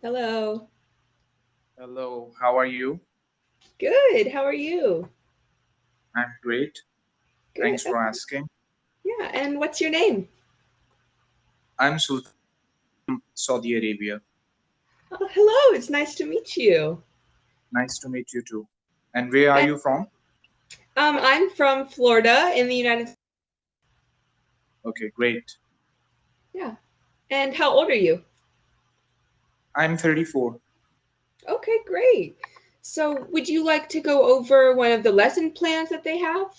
Hello. Hello, how are you? Good. How are you? I'm great. Good. Thanks for asking. Yeah. And what's your name? I'm Sultan, Saudi Arabia. Oh, hello. It's nice to meet you. Nice to meet you too. And where are And, you from? I'm from Florida in the United States. Okay, great. Yeah. And how old are you? I'm 34. Okay, great. So, would you like to go over one of the lesson plans that they have?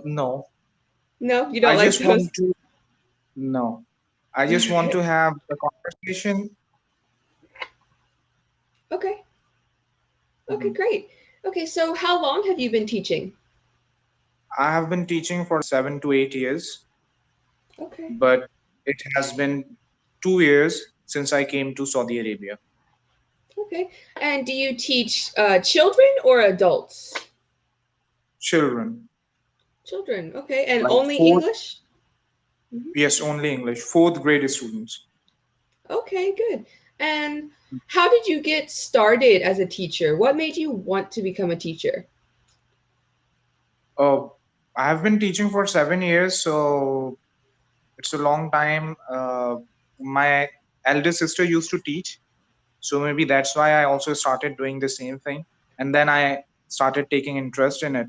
No, No, you I don't like just those. want to, no, I just want to have a conversation. Okay. Okay, Mhm. great. Okay, so how long have you been teaching? I have been teaching for 7 to 8 years, Okay. but it has been 2 years since I came to Saudi Arabia. Okay. And do you teach children or adults? Children, Children. Okay. And like only fourth, English? Mhm. yes, only English, fourth grade students. Okay, good. And how did you get started as a teacher? What made you want to become a teacher? Uh, I have been teaching for 7 years, so it's a long time. My elder sister used to teach, so maybe that's why I also started doing the same thing. And then I started taking interest in it,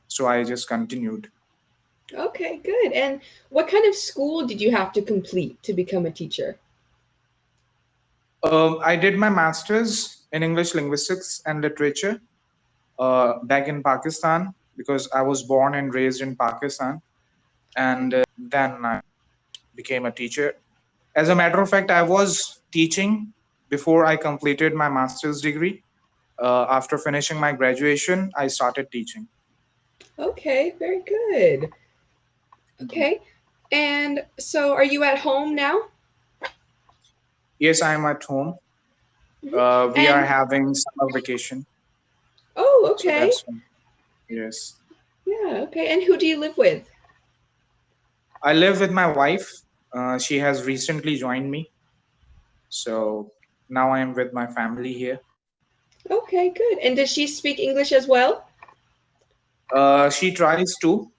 so I just continued. Okay, good. And what kind of school did you have to complete to become a teacher? I did my master's in English linguistics and literature back in Pakistan because I was born and raised in Pakistan, and then I became a teacher. As a matter of fact, I was teaching before I completed my master's degree. After finishing my graduation, I started teaching. Okay, very good. Mhm. Okay. And so are you at home now? Yes, I'm at home. Mhm. We are And having summer vacation, oh, so okay. that's yes. Yeah, okay. And who do you live with? I live with my wife. She has recently joined me, so now I am with my family here. Okay, good. And does she speak English as well? She tries to.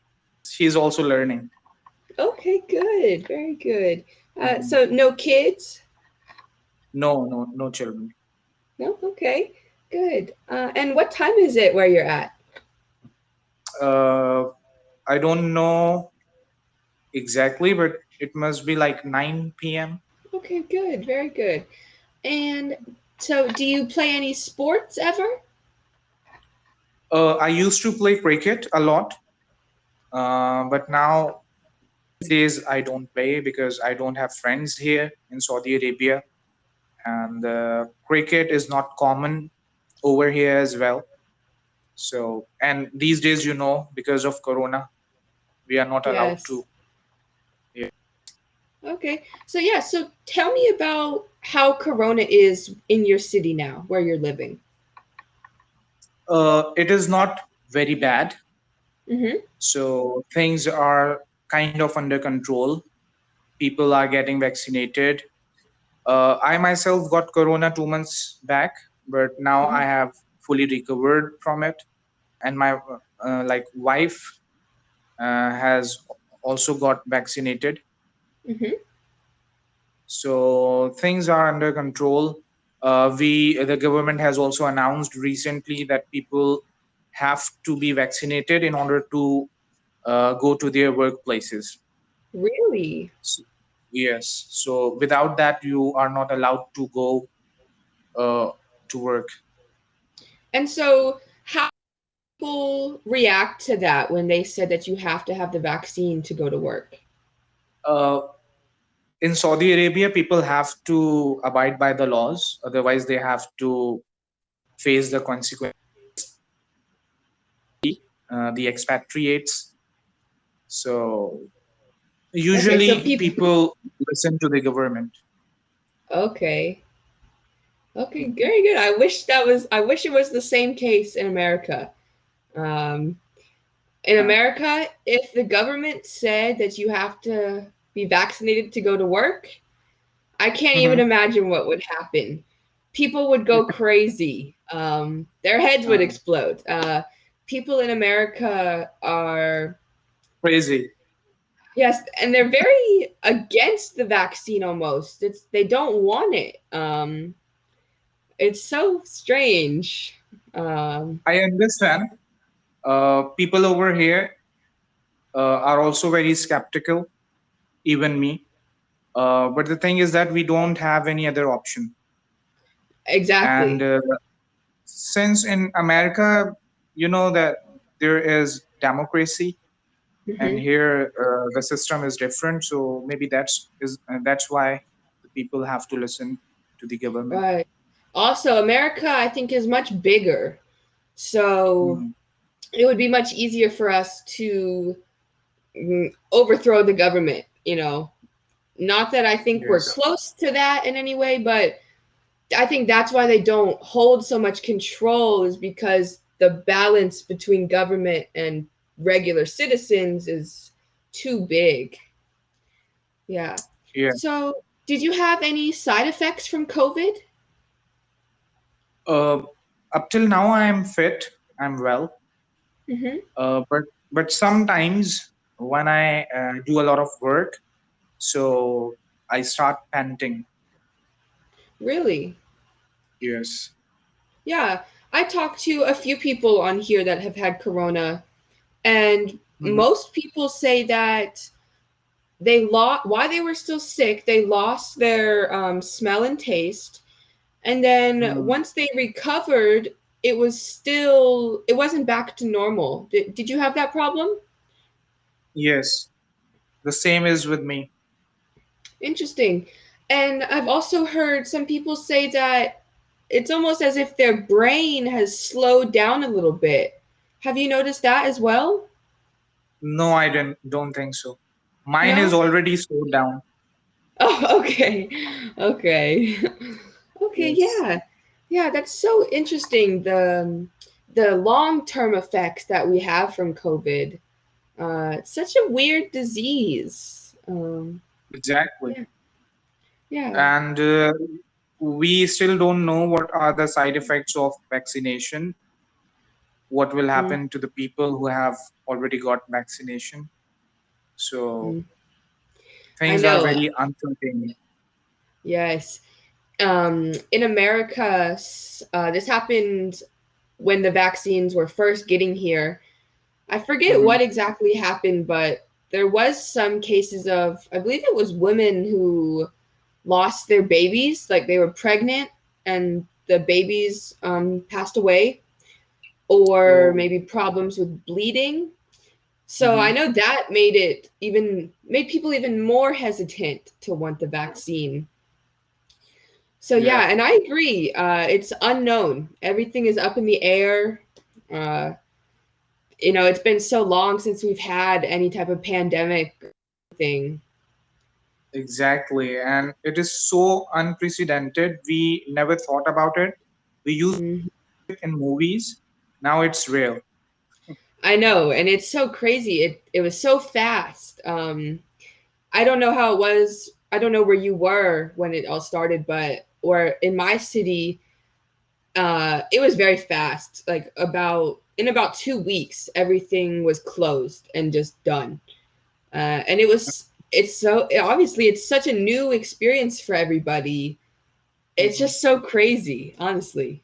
She's also learning. Okay, good. Very good. Mhm. So no kids? No, no, no children. No? Okay, good. And what time is it where you're at? Uh, I don't know exactly, but it must be like 9 p.m. Okay, good. Very good. And so do you play any sports ever? I used to play cricket a lot, but now these days I don't play because I don't have friends here in Saudi Arabia, and cricket is not common over here as well. So, and these days, because of Corona, we are not allowed Yes. to. Yeah. Okay. So yeah, so tell me about how Corona is in your city now, where you're living. It is not very bad, Mm-hmm. so things are kind of under control. People are getting vaccinated. I myself got Corona 2 months back, but now I have fully recovered from it, and my like wife has also got vaccinated. Mm-hmm. So things are under control. The government has also announced recently that people have to be vaccinated in order to go to their workplaces. Really? S- yes. So without that, you are not allowed to go uh, to work. And so how people react to that when they said that you have to have the vaccine to go to work? Uh, in Saudi Arabia, people have to abide by the laws, otherwise they have to face the consequence. The expatriates. So Okay, so usually people people listen to the government. okay. Okay, very good. I wish it was the same case in America. Um, in Uh, America, if the government said that you have to be vaccinated to go to work, I can't even Mm-hmm. imagine what would happen. People would go crazy. Their heads would Uh, explode. People in America are, Crazy. yes, and they're very against the vaccine almost. They don't want it. It's so strange. Um, I understand. People over here are also very skeptical, even me. But the thing is that we don't have any other option. And exactly. since in America, you know that there is democracy, and Hmm. here the system is different. So maybe that's why the people have to listen to the government. Right. Also, America, I think, is much bigger. So Mm, it would be much easier for us to overthrow the government, Not that I think we're yes. close to that in any way, but I think that's why they don't hold so much control, is because the balance between government and regular citizens is too big. Yeah. Yeah. So, did you have any side effects from COVID? Uh, Up till now, I am fit. I'm well. Hmm. But sometimes when I do a lot of work, so I start panting. Really? Yes. Yeah. I talked to a few people on here that have had corona, and Mhm. most people say that they lost, while they were still sick, they lost their smell and taste, and then Mm. once they recovered, it wasn't back to normal. Did you have that problem? Yes. The same is with me. Interesting. And I've also heard some people say that it's almost as if their brain has slowed down a little bit. Have you noticed that as well? No, I don't think so. Mine is No. already slowed down. Oh, okay. Okay. Okay, Yes. yeah. Yeah, that's so interesting, the long-term effects that we have from COVID. It's such a weird disease. Exactly. Yeah, yeah. And we still don't know what are the side effects of vaccination, what will Mm, happen to the people who have already got vaccination. So mm. I things are know. very uncertain. Yes. In America, this happened when the vaccines were first getting here. I forget Hmm. what exactly happened, but there was some cases of, I believe it was women who lost their babies, like they were pregnant and the babies passed away, or Oh. maybe problems with bleeding. So I Hmm. know that made people even more hesitant to want the vaccine. So Yeah. yeah, and I agree. It's unknown. Everything is up in the air. Uh, it's been so long since we've had any type of pandemic thing. Exactly. And it is so unprecedented. We never thought about it. We used Mhm. it in movies. Now it's real. I know, and it's so crazy. It was so fast. I don't know how it was. I don't know where you were when it all started, but or in my city, it was very fast. Like in about 2 weeks, everything was closed and just done. And obviously it's such a new experience for everybody. It's Mhm. just so crazy, honestly.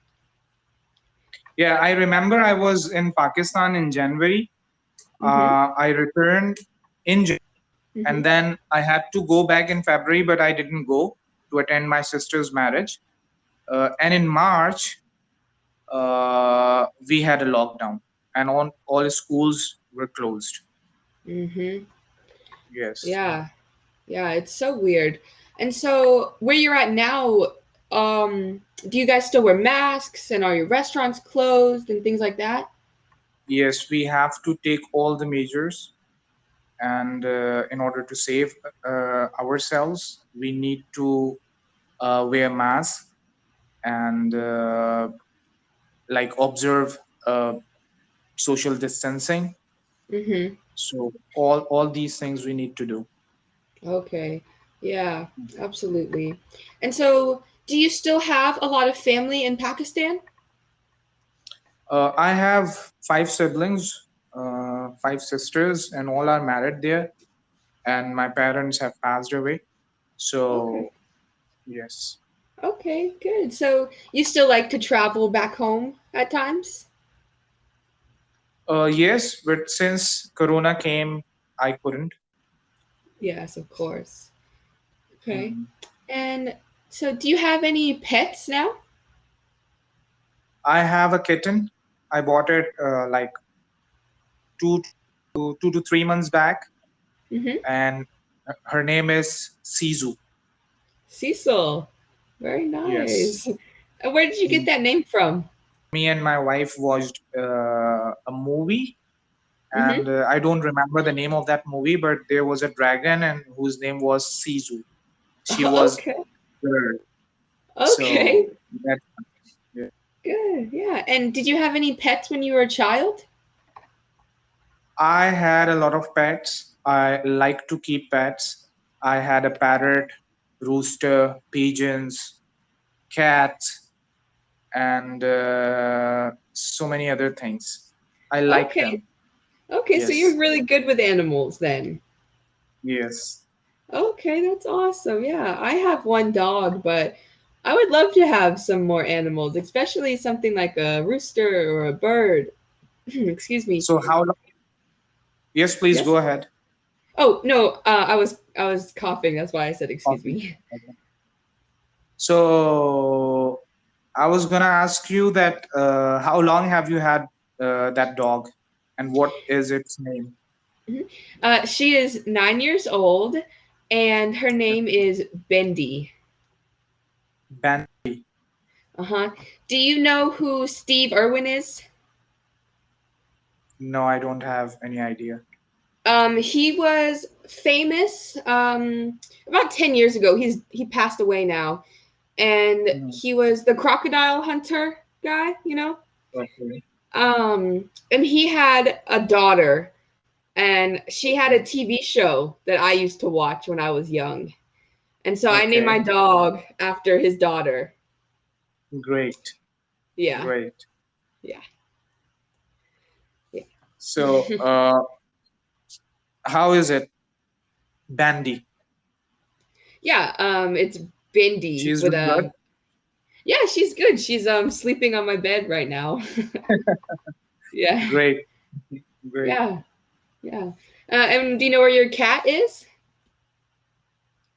Yeah, I remember I was in Pakistan in January. Mhm. I returned in January, and Mhm. then I had to go back in February, but I didn't go to attend my sister's marriage. And in March, we had a lockdown, and all schools were closed. Mhm. Yes. Yeah. Yeah, it's so weird. And so where you're at now, do you guys still wear masks, and are your restaurants closed and things like that? Yes, we have to take all the measures, and in order to save ourselves, we need to wear masks and like observe social distancing. Mhm. So all these things we need to do. Okay. Yeah, absolutely. And so, do you still have a lot of family in Pakistan? I have five siblings, five sisters, and all are married there. And my parents have passed away. Okay. So, yes. Okay, good. So, you still like to travel back home at times? Yes, but since Corona came, I couldn't. Yes, of course. Okay. Mhm. And so, do you have any pets now? I have a kitten. I bought it like 2 to 3 months back, Mm-hmm. and her name is Sizu. Cecil. Very Yes. nice. And where did you get Mm. that name from? Me and my wife watched a movie, Mm-hmm. and I don't remember the name of that movie, but there was a dragon and whose name was Sizu. She was Okay. girl. Okay. So that, yeah. Good. Yeah. And did you have any pets when you were a child? I had a lot of pets. I like to keep pets. I had a parrot, rooster, pigeons, cats, and so many other things. I like Okay. them. Okay. So you're Yes. really good with animals then. Yes. Okay, that's awesome. Yeah, I have one dog, but I would love to have some more animals, especially something like a rooster or a bird. Excuse me. So how long? Yes, please Yes. go ahead. Oh no, I was coughing. That's why I said excuse Okay. me. Okay. So I was gonna ask you that how long have you had that dog, and what is its name? Mhm. She is 9 years old, and her name is Bendy. Bandy. Uh huh. Do you know who Steve Irwin is? No, I don't have any idea. He was famous about 10 years ago. He passed away now, and Mhm. he was the Crocodile Hunter guy. Okay. And he had a daughter, and she had a TV show that I used to watch when I was young, and so I named my Okay. dog after his daughter. Great. Yeah, Great. yeah, yeah. So how is it, Bandy? Yeah, it's Bindi She's with doing good. a yeah, she's good. She's sleeping on my bed right now. Yeah, Great. Great. yeah, yeah. And do you know where your cat is?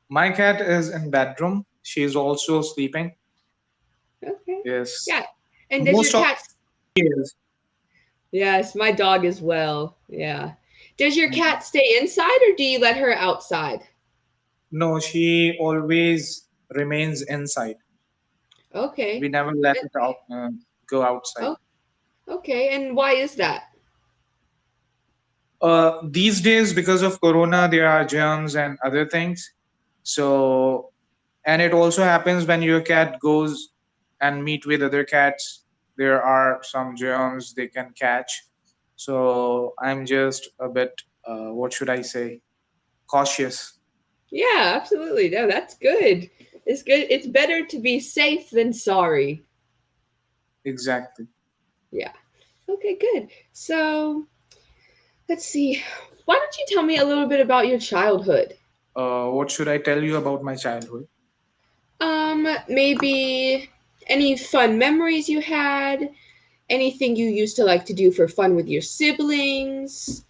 My cat is in bedroom. She's also sleeping. Okay. Yes. Yeah. And does your Most of cat the years. Yes, my dog as well. Yeah. Does your Mhm. cat stay inside or do you let her outside? No, she always remains inside. We Okay. never let it out, go outside. Oh, okay. And why is that? These days, because of Corona, there are germs and other things. So, and it also happens when your cat goes and meet with other cats. There are some germs they can catch. So I'm just a bit, what should I say, cautious. Yeah, absolutely. No, that's good. It's good. It's better to be safe than sorry. Exactly. Yeah. Okay, good. So let's see. Why don't you tell me a little bit about your childhood? What should I tell you about my childhood? Maybe any fun memories you had, anything you used to like to do for fun with your siblings,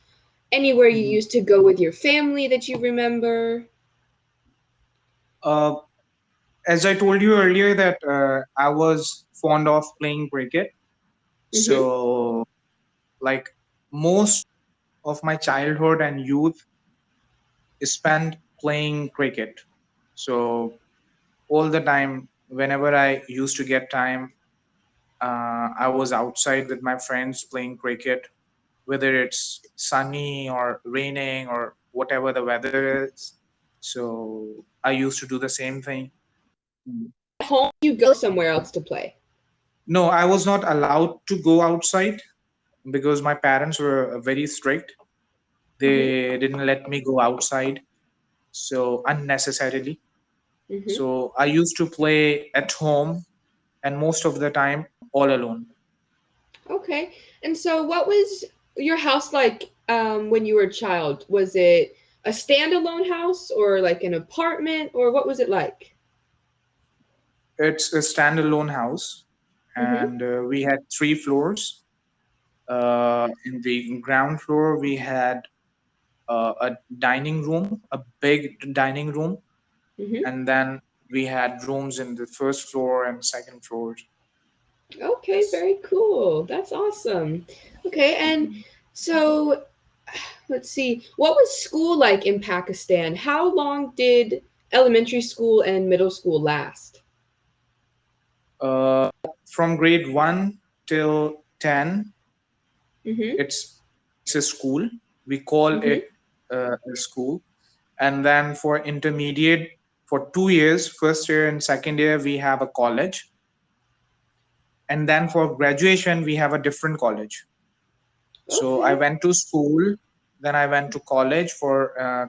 anywhere you Mhm. used to go with your family that you remember. Uh, as I told you earlier, that I was fond of playing cricket. Mm-hmm. So, like most of my childhood and youth spent playing cricket. So all the time, whenever I used to get time, I was outside with my friends playing cricket, whether it's sunny or raining or whatever the weather is. So I used to do the same thing. Mm. Home, you go somewhere else to play. No, I was not allowed to go outside because my parents were very strict. Mm-hmm. They didn't let me go outside. so unnecessarily. Mm-hmm. So I used to play at home and most of the time all alone. Okay. And so, what was your house like when you were a child? Was it a standalone house or like an apartment, or what was it like? It's a standalone house, Mm-hmm. and we had 3 floors. In the ground floor, we had a dining room, a big dining room, Mm-hmm. and then we had rooms in the first floor and second floors. Okay, Yes. very cool. That's awesome. Okay, and Mhm. so let's see. What was school like in Pakistan? How long did elementary school and middle school last? Uh, from grade 1 till 10, Mm-hmm. it's a school. We call Mm-hmm. it a school. And then for intermediate, for 2 years, first year and second year, we have a college. And then for graduation, we have a different college. So I Okay. went to school, then I went to college for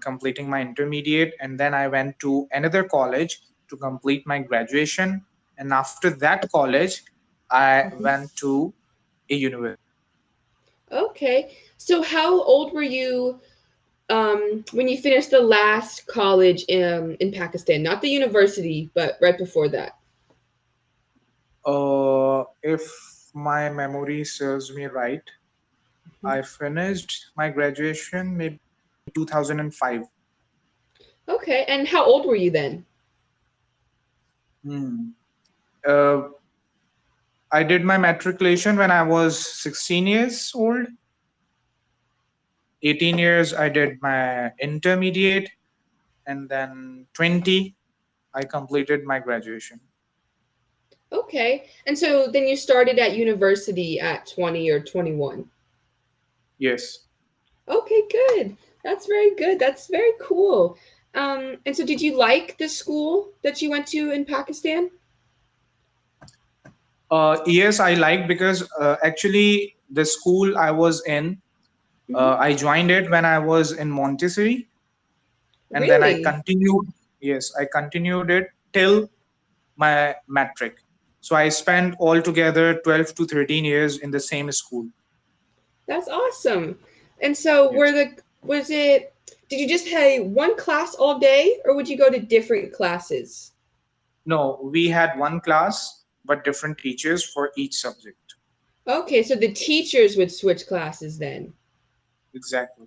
completing my intermediate, and then I went to another college to complete my graduation. And after that college, I Mm-hmm. went to a university. Okay. So how old were you when you finished the last college in Pakistan? Not the university, but right before that. If my memory serves me right, I finished my graduation maybe 2005. Okay. And how old were you then? Hmm. Uh, I did my matriculation when I was 16 years old. 18 years, I did my intermediate, and then 20, I completed my graduation. Okay. And so then you started at university at 20 or 21. Yes. Okay, good. That's very good. That's very cool. And so did you like the school that you went to in Pakistan? Yes, I liked because actually the school I was in, Hmm. I joined it when I was in Montessori, and then I Really? continued. Yes, I continued it till my matric. So I spent altogether 12 to 13 years in the same school. That's awesome. And so Yes. was it did you just have one class all day or would you go to different classes? No, we had one class, but different teachers for each subject. Okay, so the teachers would switch classes then. Exactly.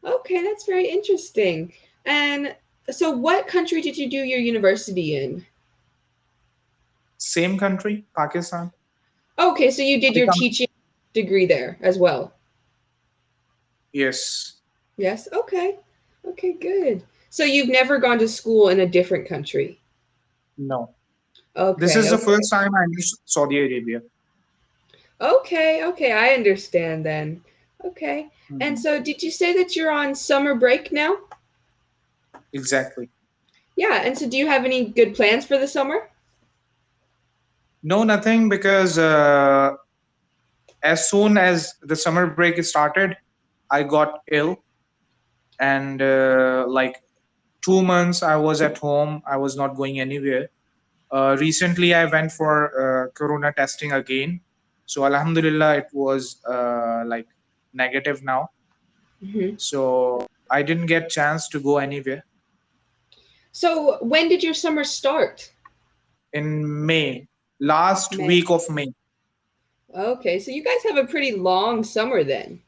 Okay, that's very interesting. And so what country did you do your university in? Same country, Pakistan. Okay, so you did I your come. teaching degree there as well. Yes. Yes. Okay. Okay, good. So you've never gone to school in a different country. No. This Okay, is the okay. first time I'm in Saudi Arabia. Okay, okay, I understand then. Okay. And Mhm. so did you say that you're on summer break now? Exactly. Yeah, and so do you have any good plans for the summer? No, nothing because as soon as the summer break started, I got ill, and like 2 months I was at home. I was not going anywhere. Recently, I went for corona testing again. So, Alhamdulillah, it was like negative now. Hmm. So, I didn't get chance to go anywhere. So when did your summer start? In May, last May. week of May. Okay, so you guys have a pretty long summer then.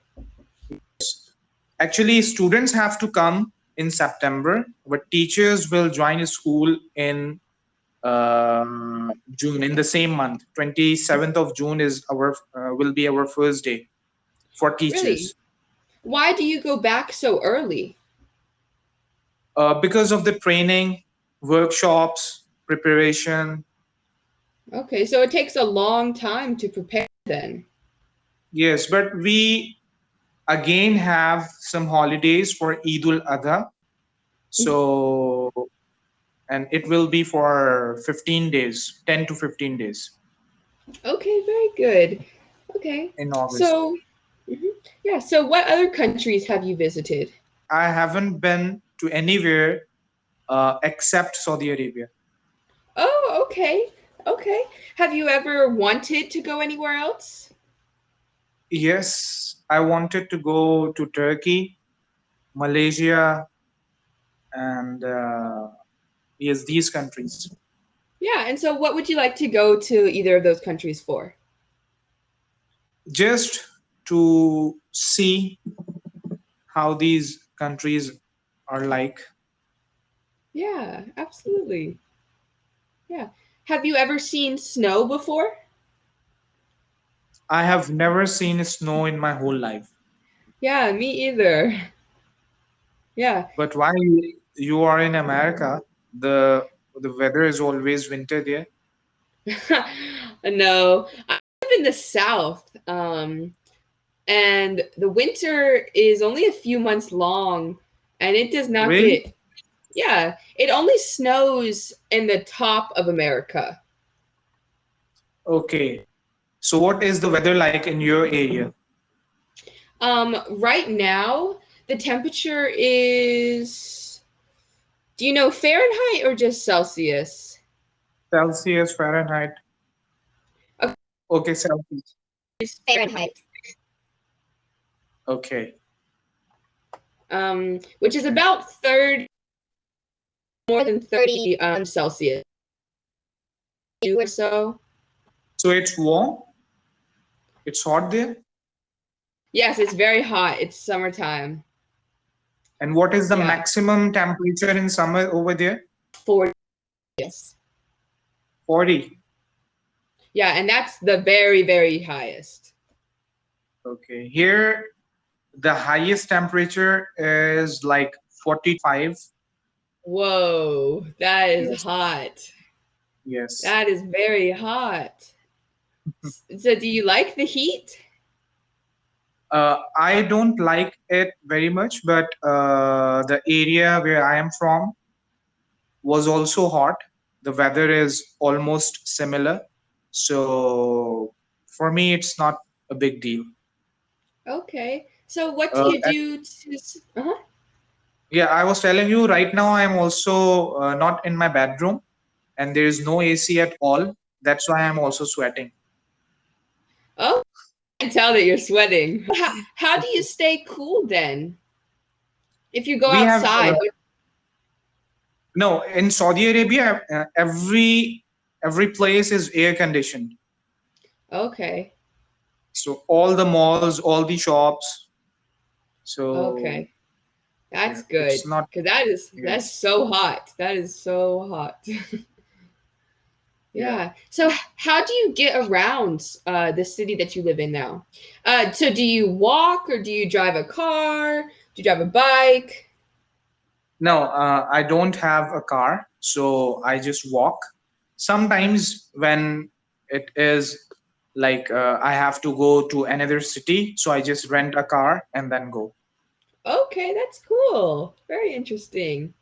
Actually, students have to come in September, but teachers will join school in June, in the same month. 27th of June is our will be our first day for Really? teachers. Why do you go back so early? Because of the training, workshops, preparation. Okay, so it takes a long time to prepare then. Yes, but we again have some holidays for Eid ul Adha. So, and it will be for 15 days, 10 to 15 days Okay, very good. Okay. in August. So, mhm. Yeah, so what other countries have you visited? I haven't been to anywhere except Saudi Arabia. Oh, okay. Okay. Have you ever wanted to go anywhere else? Yes, I wanted to go to Turkey, Malaysia, and yes, these countries. Yeah, and so what would you like to go to either of those countries for? Just to see how these countries are like. Yeah, absolutely. Yeah. Have you ever seen snow before? I have never seen snow in my whole life. Yeah, me either. Yeah. But while you are in America, the weather is always winter there. No, I live in the South, and the winter is only a few months long, and it does not Really? get, yeah, it only snows in the top of America. Okay. So what is the weather like in your area? Right now, the temperature is, do you know Fahrenheit or just Celsius? Celsius, Fahrenheit. Okay, Okay, Celsius. it's Fahrenheit. Okay. Which is Okay. about 30, more than 30 Celsius or so. So it's warm. It's hot there. Yes, it's very hot. It's summertime. And what is the Yeah, maximum temperature in summer over there? 40. Yes. 40. Yeah, and that's the very, very highest. Okay. Here, the highest temperature is like 45. Whoa, that is Yes. hot. Yes. That is very hot. So, do you like the heat? I don't like it very much, but the area where I am from was also hot. The weather is almost similar. So for me, it's not a big deal. Okay. So, what do Uh, you and do to? Uh-huh. yeah, I was telling you right now, I am also not in my bedroom and there is no AC at all. That's why I'm also sweating. Oh, I can tell that you're sweating. How do you stay cool then? If you go We have outside, no in Saudi Arabia. Every place is air conditioned, okay, so all the malls, all the shops. So okay, that's yeah, good it's not. because that's Yes. so hot. That is so hot. Yeah. Yeah. So how do you get around the city that you live in now? So do you walk or do you drive a car? Do you drive a bike? No, I don't have a car, so I just walk. Sometimes when it is like I have to go to another city, so I just rent a car and then go. Okay, that's cool. Very interesting.